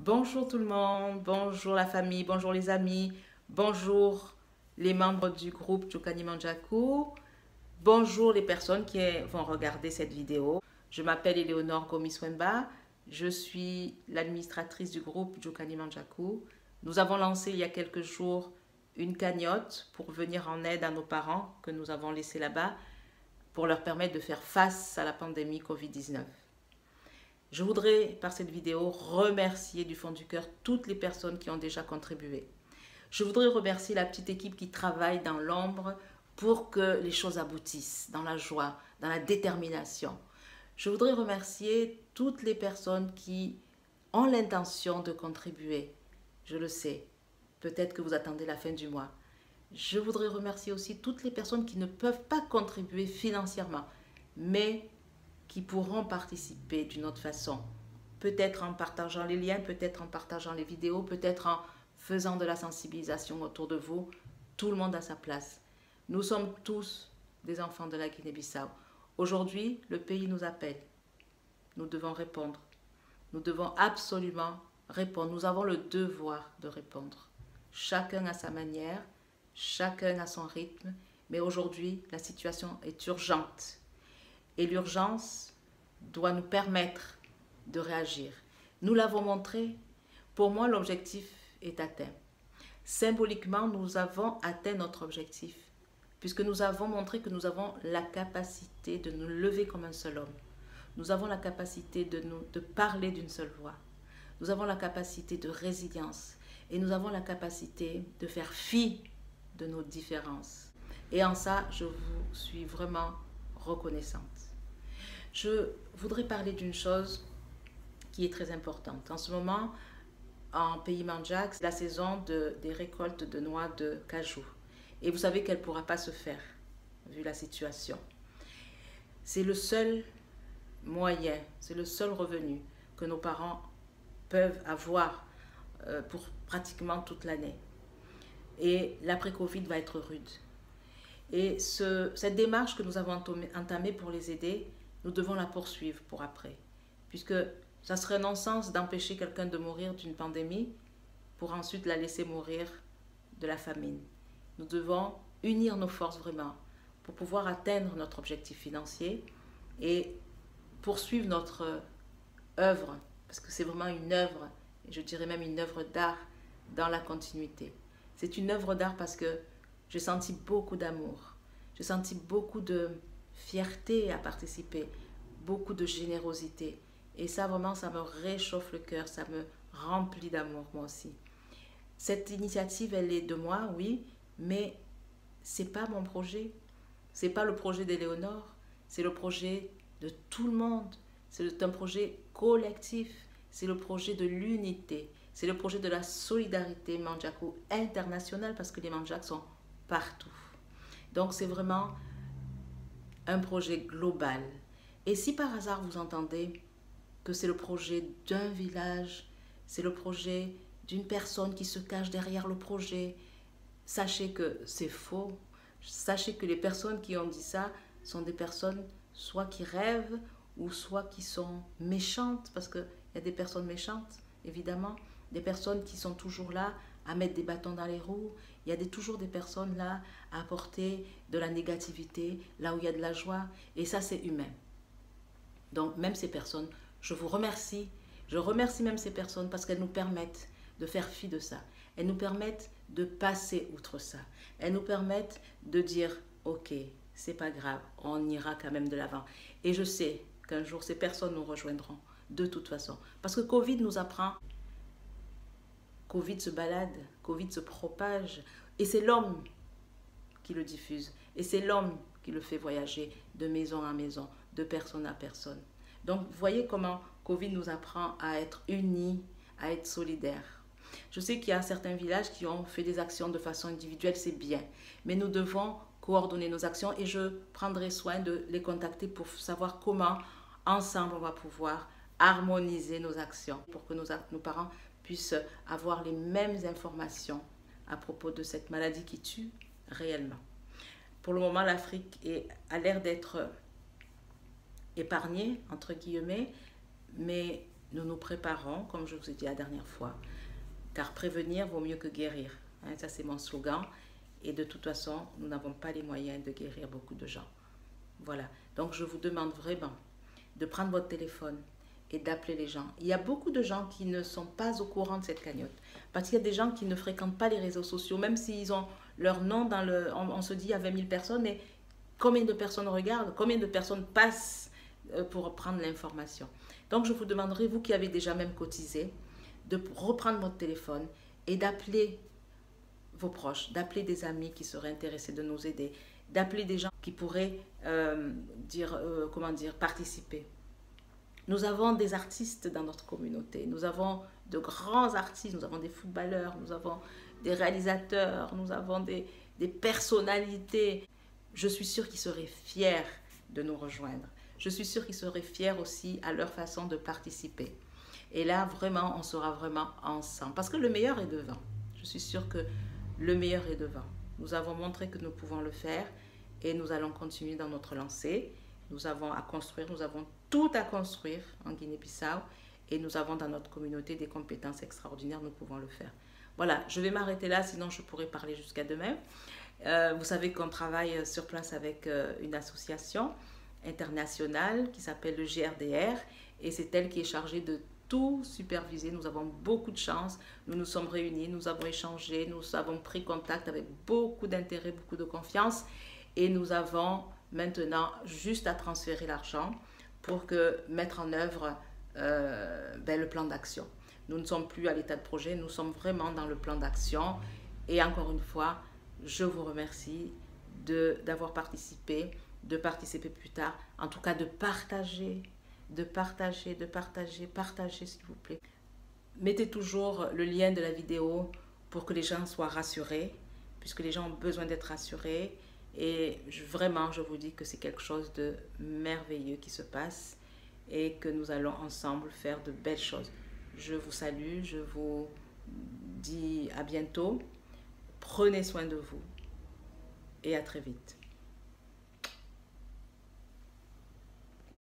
Bonjour tout le monde, bonjour la famille, bonjour les amis, bonjour les membres du groupe Jokani Manjaku, bonjour les personnes qui vont regarder cette vidéo. Je m'appelle Éléonore Gomiswemba, je suis l'administratrice du groupe Jokani Manjaku. Nous avons lancé il y a quelques jours une cagnotte pour venir en aide à nos parents que nous avons laissés là-bas pour leur permettre de faire face à la pandémie Covid-19. Je voudrais, par cette vidéo, remercier du fond du cœur toutes les personnes qui ont déjà contribué. Je voudrais remercier la petite équipe qui travaille dans l'ombre pour que les choses aboutissent, dans la joie, dans la détermination. Je voudrais remercier toutes les personnes qui ont l'intention de contribuer. Je le sais, peut-être que vous attendez la fin du mois. Je voudrais remercier aussi toutes les personnes qui ne peuvent pas contribuer financièrement, mais qui pourront participer d'une autre façon. Peut-être en partageant les liens, peut-être en partageant les vidéos, peut-être en faisant de la sensibilisation autour de vous. Tout le monde a sa place. Nous sommes tous des enfants de la Guinée-Bissau. Aujourd'hui, le pays nous appelle. Nous devons répondre. Nous devons absolument répondre. Nous avons le devoir de répondre. Chacun à sa manière, chacun à son rythme. Mais aujourd'hui, la situation est urgente. Et l'urgence doit nous permettre de réagir. Nous l'avons montré. Pour moi, l'objectif est atteint. Symboliquement, nous avons atteint notre objectif, puisque nous avons montré que nous avons la capacité de nous lever comme un seul homme. Nous avons la capacité de parler d'une seule voix. Nous avons la capacité de résilience. Et nous avons la capacité de faire fi de nos différences. Et en ça, je vous suis vraiment reconnaissante. Je voudrais parler d'une chose qui est très importante. En ce moment, en pays Mandjak, c'est la saison des récoltes de noix de cajou. Et vous savez qu'elle ne pourra pas se faire, vu la situation. C'est le seul moyen, c'est le seul revenu que nos parents peuvent avoir pour pratiquement toute l'année. Et l'après-Covid va être rude. Et cette démarche que nous avons entamée pour les aider, nous devons la poursuivre pour après. Puisque ça serait non-sens d'empêcher quelqu'un de mourir d'une pandémie pour ensuite la laisser mourir de la famine. Nous devons unir nos forces vraiment pour pouvoir atteindre notre objectif financier et poursuivre notre œuvre, parce que c'est vraiment une œuvre, et je dirais même une œuvre d'art dans la continuité. C'est une œuvre d'art parce que j'ai senti beaucoup d'amour, j'ai senti beaucoup de fierté à participer, beaucoup de générosité. Et ça, vraiment, ça me réchauffe le cœur, ça me remplit d'amour, moi aussi. Cette initiative, elle est de moi, oui, mais c'est pas mon projet. C'est pas le projet d'Éléonore, c'est le projet de tout le monde. C'est un projet collectif, c'est le projet de l'unité, c'est le projet de la solidarité Mandjaku internationale parce que les Mandjaks sont partout. Donc c'est vraiment un projet global. Et si par hasard vous entendez que c'est le projet d'un village, c'est le projet d'une personne qui se cache derrière le projet, sachez que c'est faux. Sachez que les personnes qui ont dit ça sont des personnes soit qui rêvent ou soit qui sont méchantes, parce qu'il y a des personnes méchantes, évidemment, des personnes qui sont toujours là à mettre des bâtons dans les roues. Il y a toujours des personnes là à apporter de la négativité, là où il y a de la joie, et ça c'est humain. Donc même ces personnes, je vous remercie. Je remercie même ces personnes parce qu'elles nous permettent de faire fi de ça. Elles nous permettent de passer outre ça. Elles nous permettent de dire, ok, c'est pas grave, on ira quand même de l'avant. Et je sais qu'un jour, ces personnes nous rejoindront de toute façon. Parce que Covid nous apprend, Covid se balade, Covid se propage. Et c'est l'homme qui le diffuse. Et c'est l'homme qui le fait voyager de maison en maison, de personne à personne. Donc, vous voyez comment Covid nous apprend à être unis, à être solidaires. Je sais qu'il y a certains villages qui ont fait des actions de façon individuelle, c'est bien. Mais nous devons coordonner nos actions et je prendrai soin de les contacter pour savoir comment, ensemble, on va pouvoir harmoniser nos actions pour que nos parents puissent avoir les mêmes informations à propos de cette maladie qui tue réellement. Pour le moment, l'Afrique a l'air d'être épargnée, entre guillemets, mais nous nous préparons, comme je vous ai dit la dernière fois, car prévenir vaut mieux que guérir. Hein, ça, c'est mon slogan. Et de toute façon, nous n'avons pas les moyens de guérir beaucoup de gens. Voilà. Donc, je vous demande vraiment de prendre votre téléphone et d'appeler les gens. Il y a beaucoup de gens qui ne sont pas au courant de cette cagnotte. Parce qu'il y a des gens qui ne fréquentent pas les réseaux sociaux, même s'ils ont leur nom dans le... On se dit il y a 20 000 personnes, mais combien de personnes regardent? Combien de personnes passent pour prendre l'information? Donc, je vous demanderai, vous qui avez déjà même cotisé, de reprendre votre téléphone et d'appeler vos proches, d'appeler des amis qui seraient intéressés de nous aider, d'appeler des gens qui pourraient participer. Nous avons des artistes dans notre communauté, nous avons de grands artistes, nous avons des footballeurs, nous avons des réalisateurs, nous avons des personnalités. Je suis sûre qu'ils seraient fiers de nous rejoindre. Je suis sûre qu'ils seraient fiers aussi à leur façon de participer. Et là, vraiment, on sera vraiment ensemble. Parce que le meilleur est devant. Je suis sûre que le meilleur est devant. Nous avons montré que nous pouvons le faire et nous allons continuer dans notre lancée. Nous avons à construire, nous avons tout à construire en Guinée-Bissau et nous avons dans notre communauté des compétences extraordinaires, nous pouvons le faire. Voilà, je vais m'arrêter là, sinon je pourrais parler jusqu'à demain. Vous savez qu'on travaille sur place avec une association internationale qui s'appelle le GRDR et c'est elle qui est chargée de tout superviser. Nous avons beaucoup de chance, nous nous sommes réunis, nous avons échangé, nous avons pris contact avec beaucoup d'intérêt, beaucoup de confiance et nous avons maintenant juste à transférer l'argent pour mettre en œuvre le plan d'action. Nous ne sommes plus à l'état de projet, nous sommes vraiment dans le plan d'action. Et encore une fois, je vous remercie d'avoir participé, de participer plus tard, en tout cas de partager, partagez s'il vous plaît. Mettez toujours le lien de la vidéo pour que les gens soient rassurés, puisque les gens ont besoin d'être rassurés. Et vraiment, je vous dis que c'est quelque chose de merveilleux qui se passe et que nous allons ensemble faire de belles choses. Je vous salue, je vous dis à bientôt. Prenez soin de vous et à très vite.